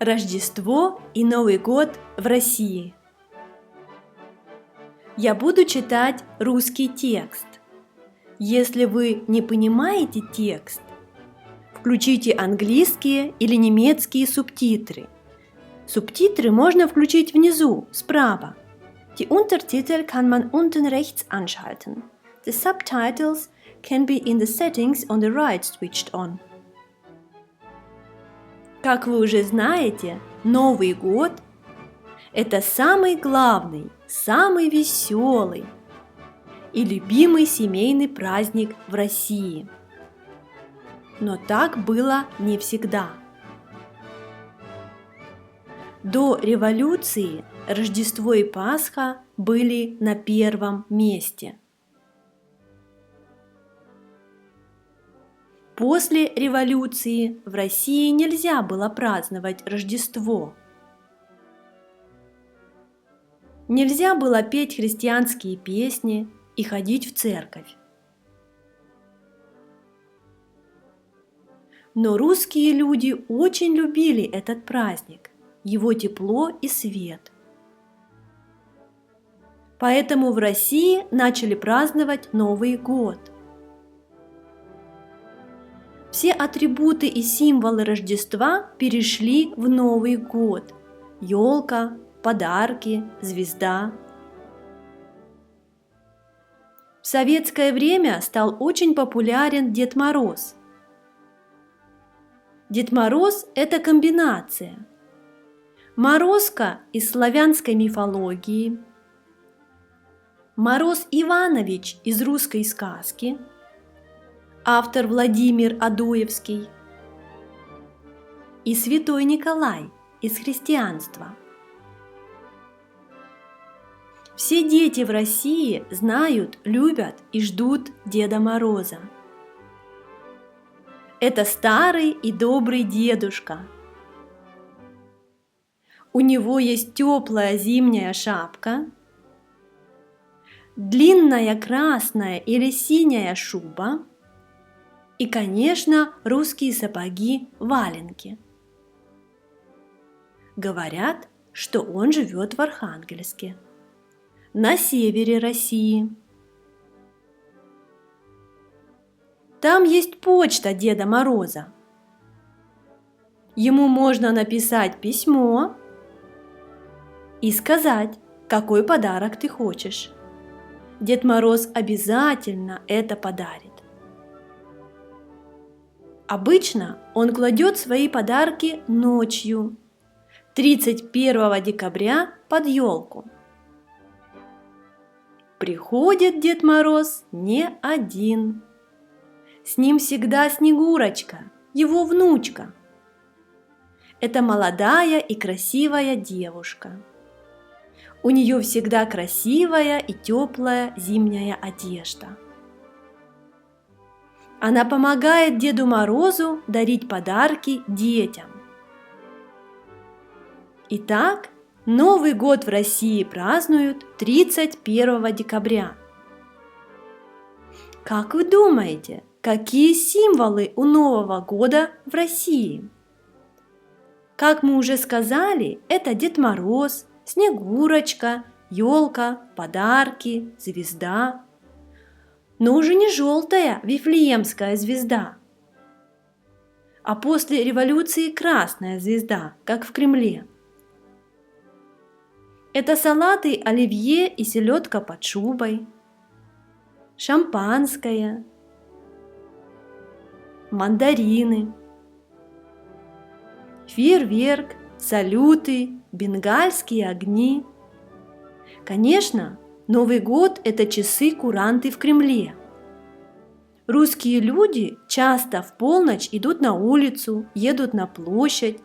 Рождество и Новый год в России. Я буду читать русский текст. Если вы не понимаете текст, включите английские или немецкие субтитры. Субтитры можно включить внизу, справа. Die Untertitel kann man unten rechts anschalten. The subtitles can be in the settings on the right switched on. Как вы уже знаете, Новый год – это самый главный, самый веселый и любимый семейный праздник в России. Но так было не всегда. До революции Рождество и Пасха были на первом месте. После революции в России нельзя было праздновать Рождество. Нельзя было петь христианские песни и ходить в церковь. Но русские люди очень любили этот праздник, его тепло и свет. Поэтому в России начали праздновать Новый год. Все атрибуты и символы Рождества перешли в Новый год. Елка, подарки, звезда. В советское время стал очень популярен Дед Мороз. Дед Мороз – это комбинация. Морозко из славянской мифологии, Мороз Иванович из русской сказки, автор Владимир Адоевский, и Святой Николай из христианства. Все дети в России знают, любят и ждут Деда Мороза. Это старый и добрый дедушка. У него есть теплая зимняя шапка, длинная красная или синяя шуба и, конечно, русские сапоги-валенки. Говорят, что он живет в Архангельске, на севере России. Там есть почта Деда Мороза. Ему можно написать письмо и сказать, какой подарок ты хочешь. Дед Мороз обязательно это подарит. Обычно он кладет свои подарки ночью, 31 декабря под елку. Приходит Дед Мороз не один. С ним всегда Снегурочка, его внучка. Это молодая и красивая девушка. У нее всегда красивая и теплая зимняя одежда. Она помогает Деду Морозу дарить подарки детям. Итак, Новый год в России празднуют 31 декабря. Как вы думаете, какие символы у Нового года в России? Как мы уже сказали, это Дед Мороз, Снегурочка, елка, подарки, звезда. Но уже не желтая Вифлеемская звезда, а после революции красная звезда, как в Кремле. Это салаты оливье и селедка под шубой, шампанское, мандарины, фейерверк, салюты, бенгальские огни. Конечно, Новый год – это часы-куранты в Кремле. Русские люди часто в полночь идут на улицу, едут на площадь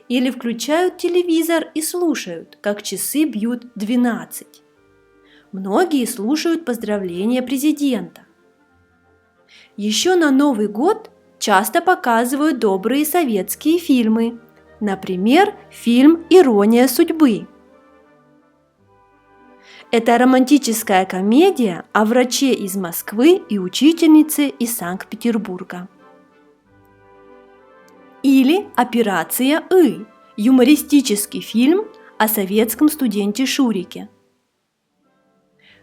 или включают телевизор и слушают, как часы бьют 12. Многие слушают поздравления президента. Еще на Новый год часто показывают добрые советские фильмы, например, фильм «Ирония судьбы». Это романтическая комедия о враче из Москвы и учительнице из Санкт-Петербурга. Или «Операция И» Юмористический фильм о советском студенте Шурике.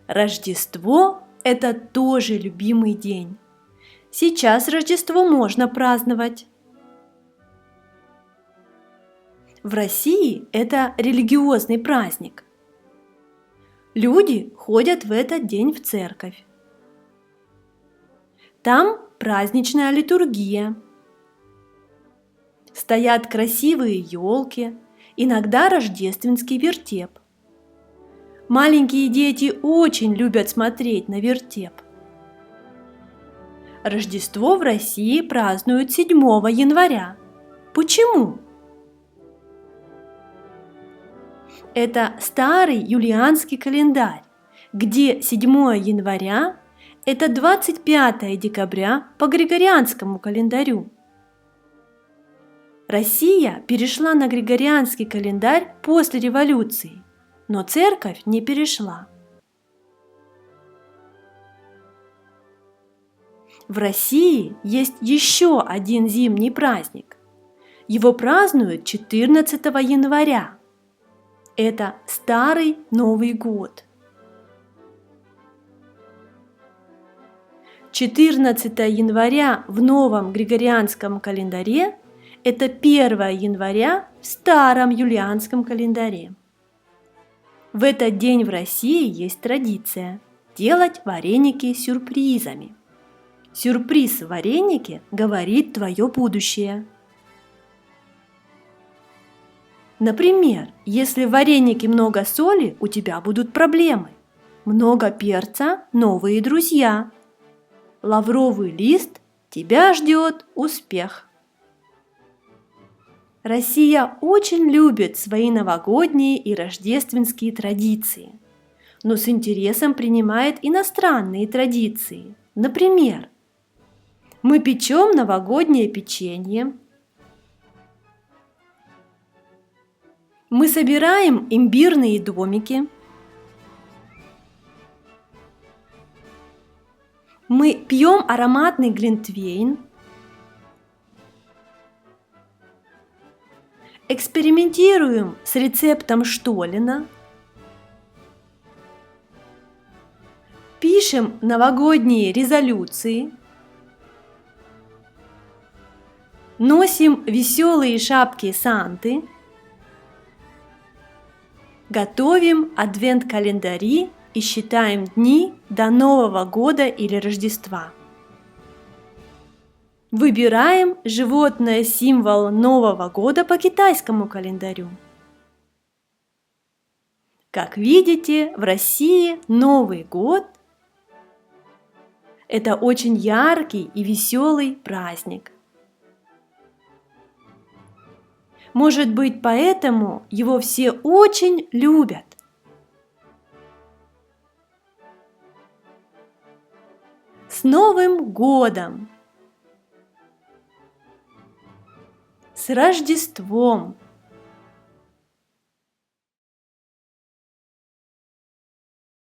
Рождество – это тоже любимый день. Сейчас Рождество можно праздновать. В России это религиозный праздник. Люди ходят в этот день в церковь. Там праздничная литургия. Стоят красивые елки, иногда рождественский вертеп. Маленькие дети очень любят смотреть на вертеп. Рождество в России празднуют 7 января. Почему? Это старый юлианский календарь, где 7 января – это 25 декабря по григорианскому календарю. Россия перешла на григорианский календарь после революции, но церковь не перешла. В России есть еще один зимний праздник. Его празднуют 14 января. Это Старый Новый год. 14 января в новом григорианском календаре – это 1 января в старом юлианском календаре. В этот день в России есть традиция делать вареники сюрпризами. Сюрприз в варенике говорит твое будущее. Например, если в варенике много соли, у тебя будут проблемы. Много перца – новые друзья. Лавровый лист – тебя ждет успех. Россия очень любит свои новогодние и рождественские традиции, но с интересом принимает иностранные традиции. Например, мы печем новогоднее печенье, мы собираем имбирные домики, мы пьем ароматный глинтвейн, экспериментируем с рецептом Штоллена, пишем новогодние резолюции, носим веселые шапки Санты, готовим адвент-календари и считаем дни до Нового года или Рождества. Выбираем животное-символ Нового года по китайскому календарю. Как видите, в России Новый год – это очень яркий и веселый праздник. Может быть, поэтому его все очень любят. С Новым годом! С Рождеством!